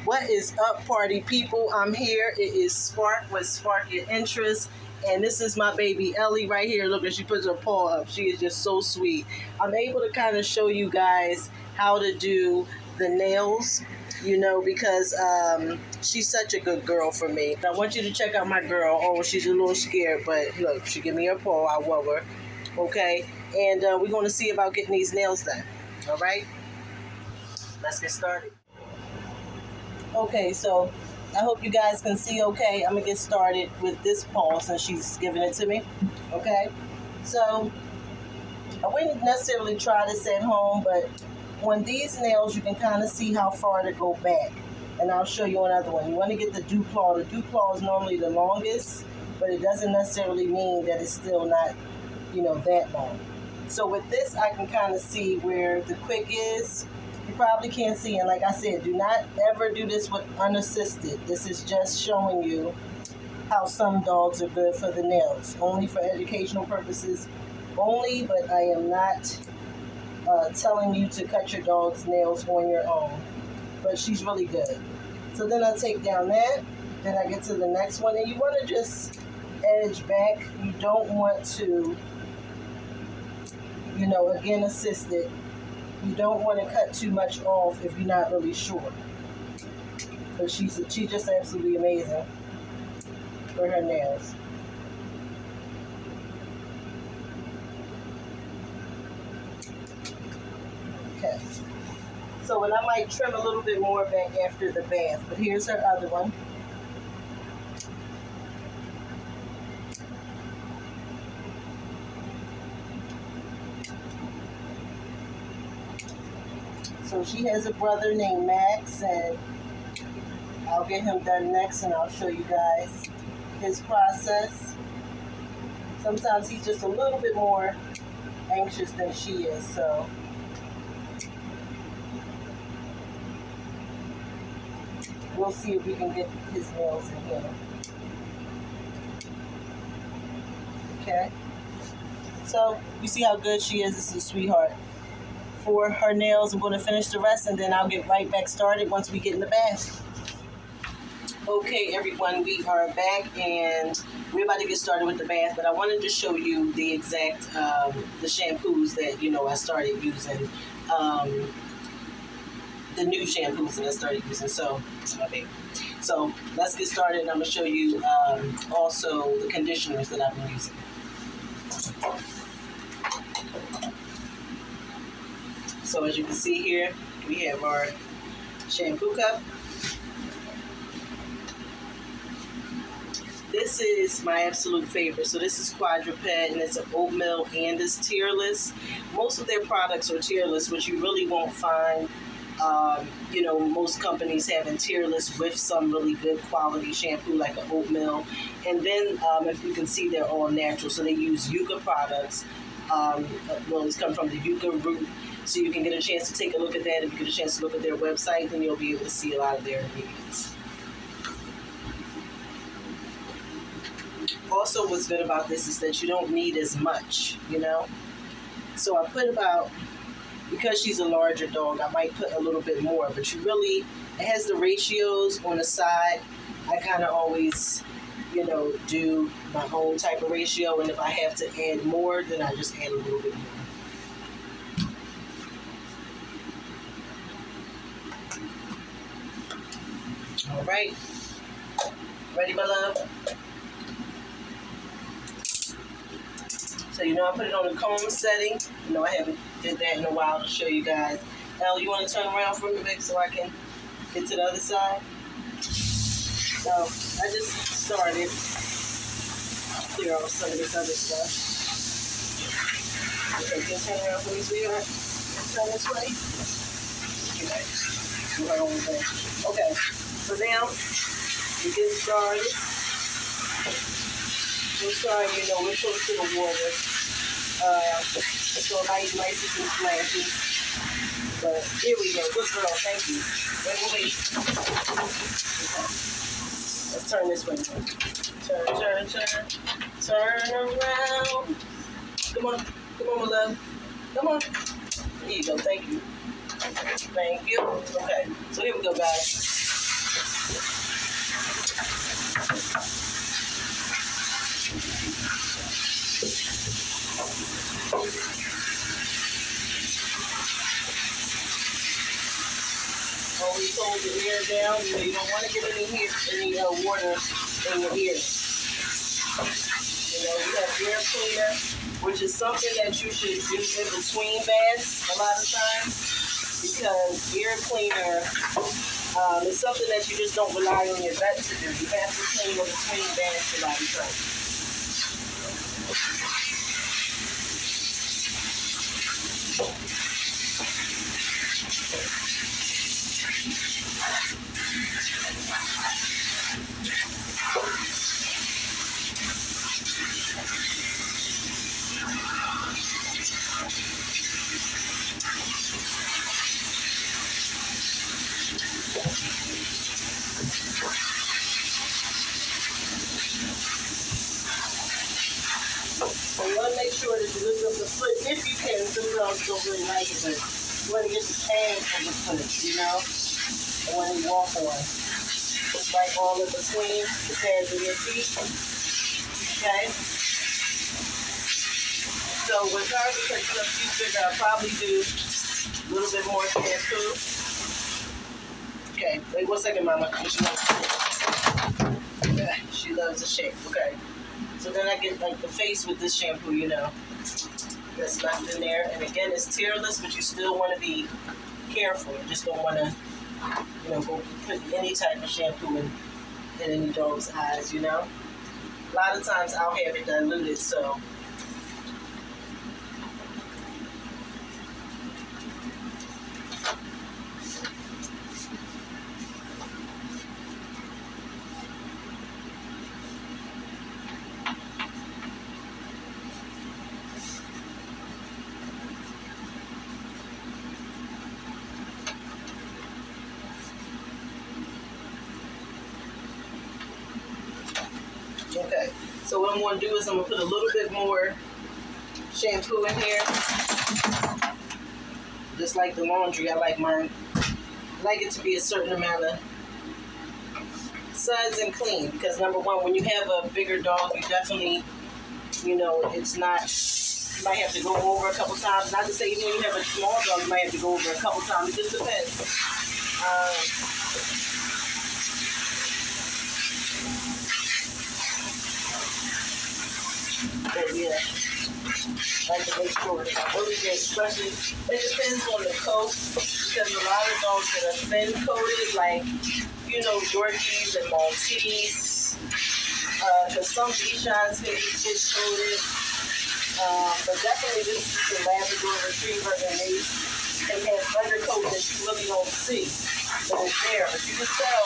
What is up, party people? I'm here. It is Spark with Spark Your Interest. And this is my baby Ellie right here. Look, she puts her paw up. She is just so sweet. I'm able to kind of show you guys how to do the nails, you know, because she's such a good girl for me. I want you to check out my girl. Oh, she's a little scared, but look, she give me her paw. I love her. Okay? And we're going to see about getting these nails done. All right? Let's get started. Okay, so I hope you guys can see okay. I'm going to get started with this paw since she's giving it to me. Okay? So I wouldn't necessarily try this at home, but on these nails you can kind of see how far to go back. And I'll show you another one. You want to get the dew claw. The dew claw is normally the longest, but it doesn't necessarily mean that it's still not, you know, that long. So with this, I can kind of see where the quick is. You probably can't see, and like I said, do not ever do this with unassisted. This is just showing you how some dogs are good for the nails. Only for educational purposes only, but I am not telling you to cut your dog's nails on your own. But she's really good. So then I take down that, then I get to the next one, and you want to just edge back. You don't want to, you know, again, assist it. You don't want to cut too much off if you're not really sure. But she's just absolutely amazing for her nails. Okay. So, and I might trim a little bit more back after the bath, but here's her other one. So she has a brother named Max, and I'll get him done next, and I'll show you guys his process. Sometimes he's just a little bit more anxious than she is, so. We'll see if we can get his nails in here. Okay. So, you see how good she is? This is a sweetheart. For her nails, I'm going to finish the rest, and then I'll get right back started once we get in the bath. Okay, everyone, we are back, and we're about to get started with the bath, but I wanted to show you the exact, the shampoos that, you know, I started using, the new shampoos that I started using, so, so let's get started, and I'm going to show you also the conditioners that I've been using. So as you can see here, we have our shampoo cup. This is my absolute favorite. So this is quadruped, and it's an oatmeal and it's tearless. Most of their products are tearless, which you really won't find, you know, most companies having tearless with some really good quality shampoo like an oatmeal. And then if you can see, they're all natural. So they use yucca products. Well, it's come from the yucca root. So you can get a chance to take a look at that. If you get a chance to look at their website, then you'll be able to see a lot of their ingredients. Also, what's good about this is that you don't need as much, you know. So I put about, because she's a larger dog, I might put a little bit more. But you really, it has the ratios on the side. I kind of always, you know, do my own type of ratio. And if I have to add more, then I just add a little bit more. All right, ready, my love? So you know I put it on the comb setting. You know I haven't did that in a while to show you guys. Elle, you want to turn around for me, babe, so I can get to the other side? So I just started. I'll clear off some of this other stuff. Okay, can you turn around for me, sweetheart? Turn this way. Okay. Do her own thing. Okay. So now, we get started. We're starting, you know, we're close to the water. So nice and splashy. But here we go. Good girl, thank you. Wait. Okay. Let's turn this way. Turn around. Come on, my love. Come on. Here you go, thank you. Thank you. Okay, so here we go, guys. Always hold the ear down. You know, you don't want to get any water in your ear. You know, you have ear cleaner, which is something that you should do in between baths a lot of times, because ear cleaner is something that you just don't rely on your vet to do. You have to clean in between baths a lot of times. So you want to make sure that you lift up the foot if you can. Some dogs don't really like it, but you want to get the pad of the foot, you know, and when you walk on. Just like all in between the pads of your feet. Okay? So with her, because she's bigger, I'll probably do a little bit more shampoo. Okay, wait 1 second, Mama. She loves the shape. Okay. So then I get like the face with this shampoo, you know, that's left in there. And again, it's tearless, but you still want to be careful. You just don't want to, you know, go put any type of shampoo in any dog's eyes, you know. A lot of times I'll have it diluted, so. Okay, so what I'm going to do is I'm going to put a little bit more shampoo in here. Just like the laundry, I like mine. I like it to be a certain amount of suds and clean, because number one, when you have a bigger dog, you definitely, you know, it's not, you might have to go over a couple times. Not to say even when you have a small dog, you might have to go over a couple times. It just depends. But yeah, I like to make sure that I really get, especially, it depends on the coat, because a lot of dogs that are thin coated, like, you know, Yorkies and Maltese, because some Bichons can be thick coated, but definitely this is a Labrador Retriever, and they have undercoat that you really don't see, but it's there, but you can tell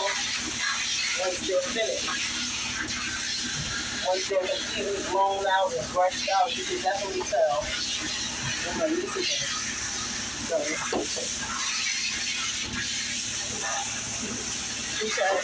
once they're finished. Once they're completely blown out and brushed out, you can definitely tell. I'm going to use it again. Okay.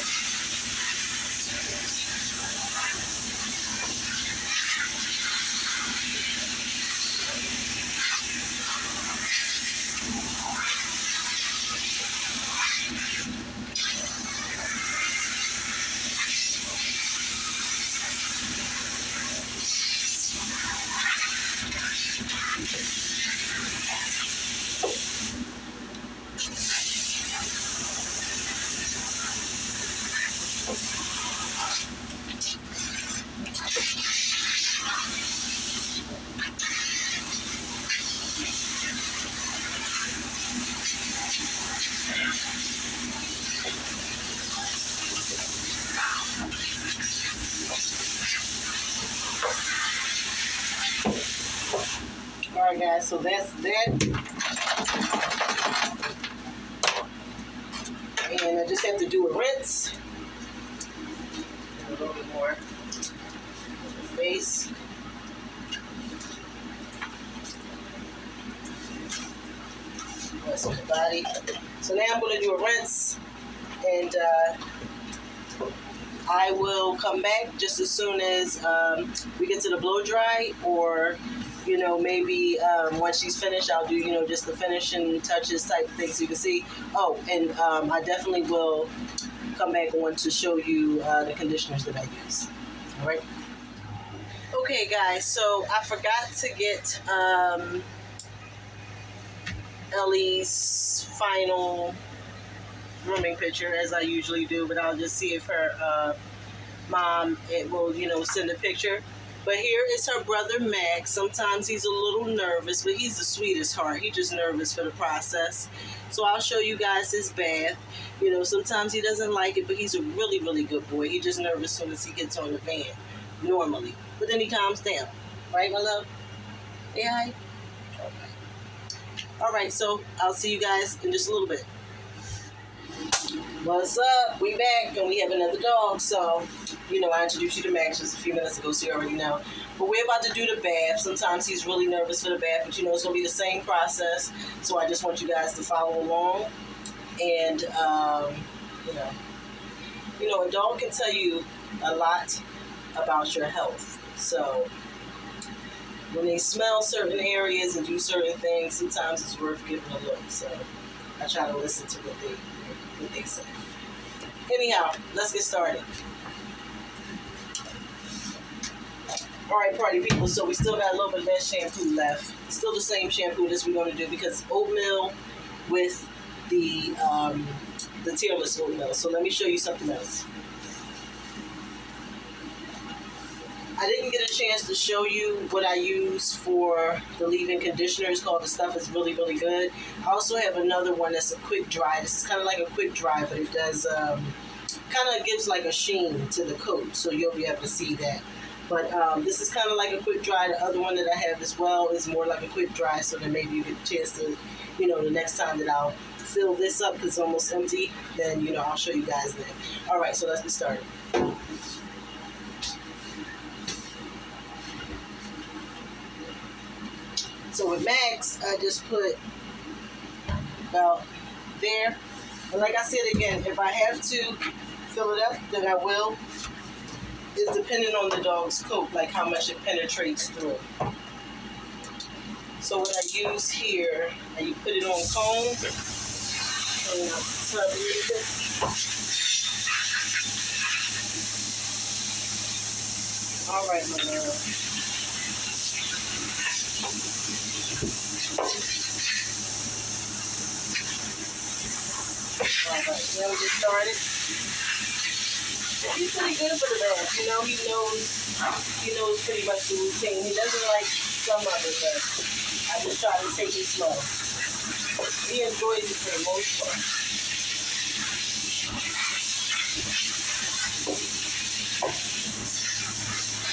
Alright guys, so that's that. And I just have to do a rinse. A little bit more of the face. Rest of the body. So now I'm going to do a rinse, and I will come back just as soon as we get to the blow dry, or you know, maybe once she's finished, I'll do, you know, just the finishing touches type thing so you can see. Oh, and I definitely will come back on to show you the conditioners that I use. All right. Okay, guys. So I forgot to get Ellie's final grooming picture as I usually do, but I'll just see if her mom will, send a picture. But here is her brother Max. Sometimes he's a little nervous, but he's the sweetest heart. He's just nervous for the process. So I'll show you guys his bath. Sometimes he doesn't like it, but he's a really, really good boy. He's just nervous as soon as he gets on the van, normally. But then he calms down. Right, my love? Hey, hi. All right, so I'll see you guys in just a little bit. What's up? We back, and we have another dog. So, I introduced you to Max just a few minutes ago, so you already know. But we're about to do the bath. Sometimes he's really nervous for the bath, but it's going to be the same process. So I just want you guys to follow along. And, a dog can tell you a lot about your health. So when they smell certain areas and do certain things, sometimes it's worth giving a look. So I try to listen to what they say. Anyhow, let's get started. All right, party people, so we still got a little bit of that shampoo left. Still the same shampoo that we're going to do because oatmeal with the tearless oatmeal. So let me show you something else. I didn't get a chance to show you what I use for the leave-in conditioner. It's called The Stuff Is Really, Really Good. I also have another one that's a quick dry. This is kind of like a quick dry, but it does kind of gives like a sheen to the coat, so you'll be able to see that. But this is kind of like a quick dry. The other one that I have as well is more like a quick dry, so that maybe you get a chance to, the next time that I'll fill this up because it's almost empty, then, I'll show you guys then. All right, so let's get started. So with Max, I just put about there. And like I said again, if I have to fill it up, then I will. It's depending on the dog's coat, like how much it penetrates through. So what I use here, you put it on comb, and I'll tub a little bit. All right, my love. All right, now we get started. He's pretty good for the bath, he knows pretty much the routine. He doesn't like some of it, but I just try to take it slow. He enjoys it for the most part.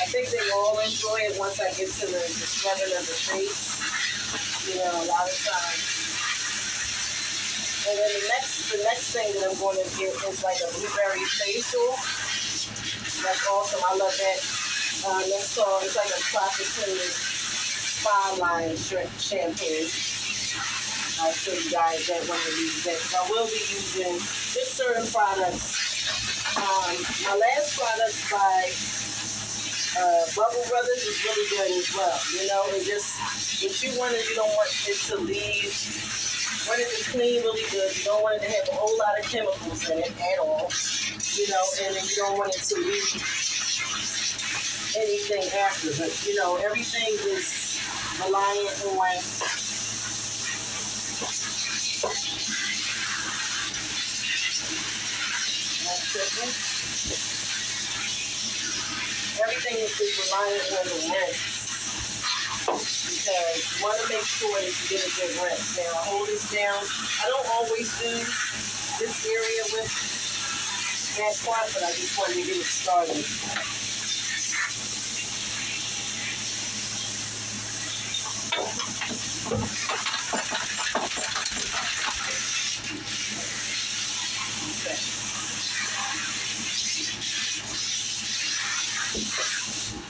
I think they all enjoy it once I get to the scrubbing of the face. A lot of times. And then the next thing that I'm going to get is like a blueberry facial. That's awesome. I love that. That's called, it's like a tropical spa line shampoo. I'll show you guys that when I use that. I will be using just certain products. My last product by Bubble Brothers is really good as well. It just, what you want is you don't want it to leave. Want it to clean really good. You don't want it to have a whole lot of chemicals in it at all. And then you don't want it to leave anything after. But, everything is reliant on everything is reliant on the rinse. Because you want to make sure that you get a good rinse. Now, I hold this down. I don't always do this area with that part, but I just wanted to get it started.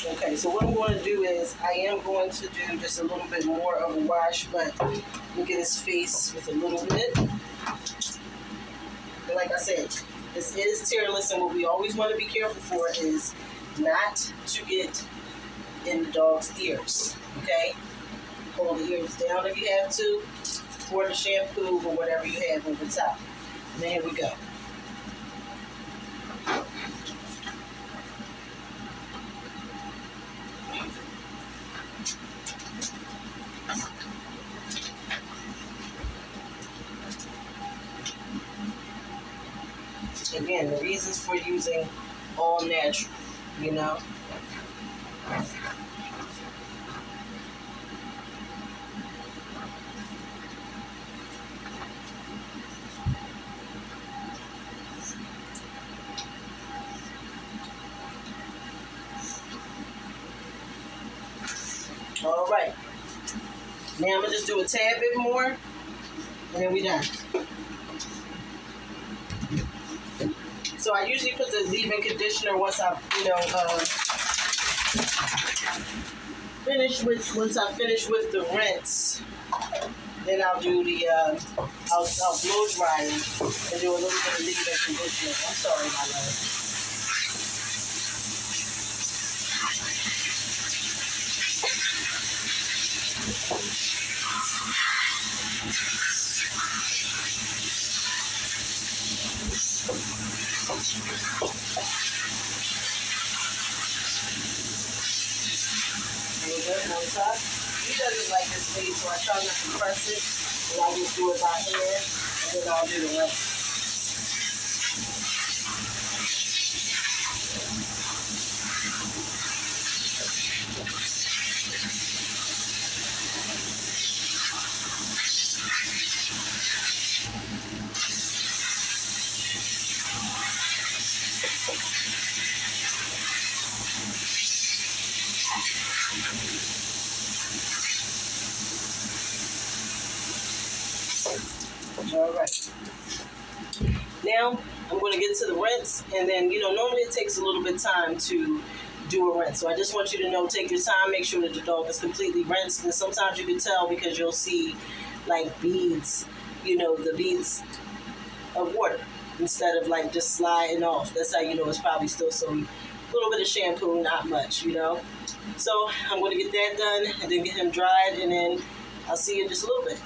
Okay, so what I'm going to do is I am going to do just a little bit more of a wash, but look at his face with a little bit. And like I said, this is tearless, and what we always want to be careful for is not to get in the dog's ears, okay? Pull the ears down if you have to, pour the shampoo or whatever you have over top. And then here we go. Again, the reasons for using all natural, you know. All right. Now I'm gonna just do a tad bit more, and then we're done. So I usually put the leave-in conditioner once I, once I finish with the rinse. Then I'll do the I'll blow dry it and do a little bit of leave-in conditioner. I'm sorry, my love. On top. He doesn't like this stage, so I try not to press it, and I just do it by hand, and then I'll do the rest. All right. Now I'm going to get to the rinse, and then normally it takes a little bit of time to do a rinse. So I just want you to know, take your time, make sure that the dog is completely rinsed. And sometimes you can tell because you'll see like beads, the beads of water instead of like just sliding off. That's how you know it's probably still some little bit of shampoo, not much, So I'm going to get that done and then get him dried, and then I'll see you in just a little bit.